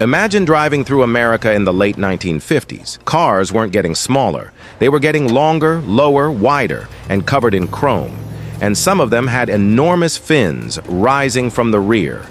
Imagine driving through America in the late 1950s. Cars weren't getting smaller. They were getting longer, lower, wider, and covered in chrome. And some of them had enormous fins rising from the rear.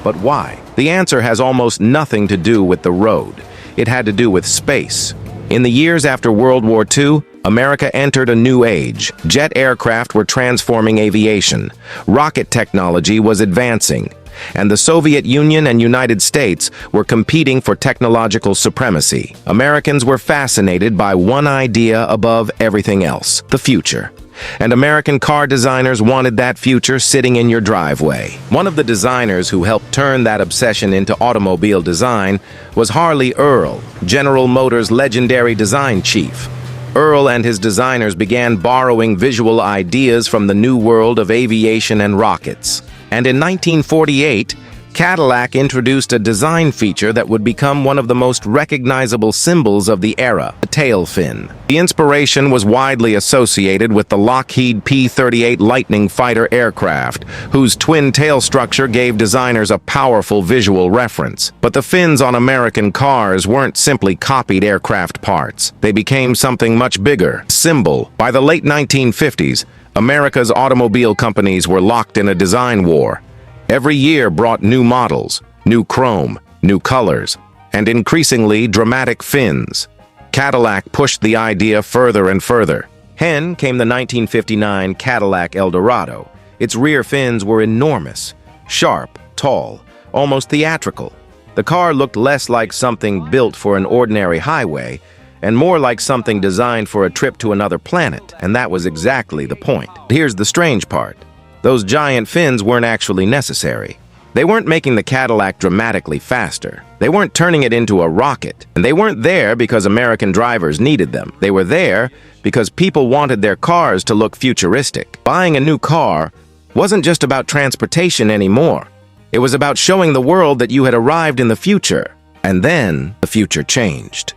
But why? The answer has almost nothing to do with the road. It had to do with space. In the years after World War II, America entered a new age. Jet aircraft were transforming aviation. Rocket technology was advancing. And the Soviet Union and United States were competing for technological supremacy. Americans were fascinated by one idea above everything else: the future. And American car designers wanted that future sitting in your driveway. One of the designers who helped turn that obsession into automobile design was Harley Earl, General Motors' legendary design chief. Earl and his designers began borrowing visual ideas from the new world of aviation and rockets. And in 1948, Cadillac introduced a design feature that would become one of the most recognizable symbols of the era: the tail fin. The inspiration was widely associated with the Lockheed P-38 Lightning fighter aircraft, whose twin tail structure gave designers a powerful visual reference. But the fins on American cars weren't simply copied aircraft parts. They became something much bigger: symbol. By the late 1950s, America's automobile companies were locked in a design war. Every year brought new models, new chrome, new colors, and increasingly dramatic fins. Cadillac pushed the idea further and further. Then came the 1959 Cadillac Eldorado. Its rear fins were enormous, sharp, tall, almost theatrical. The car looked less like something built for an ordinary highway and more like something designed for a trip to another planet, and that was exactly the point. Here's the strange part. Those giant fins weren't actually necessary. They weren't making the Cadillac dramatically faster. They weren't turning it into a rocket. And they weren't there because American drivers needed them. They were there because people wanted their cars to look futuristic. Buying a new car wasn't just about transportation anymore. It was about showing the world that you had arrived in the future. And then the future changed.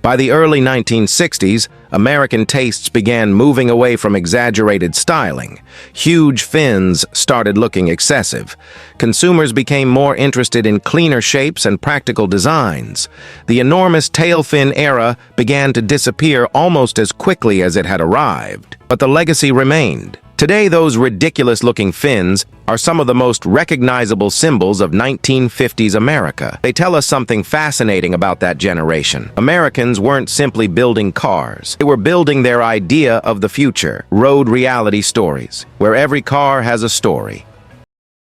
By the early 1960s, American tastes began moving away from exaggerated styling. Huge fins started looking excessive. Consumers became more interested in cleaner shapes and practical designs. The enormous tail fin era began to disappear almost as quickly as it had arrived. But the legacy remained. Today, those ridiculous-looking fins are some of the most recognizable symbols of 1950s America. They tell us something fascinating about that generation. Americans weren't simply building cars. They were building their idea of the future, road reality stories, where every car has a story.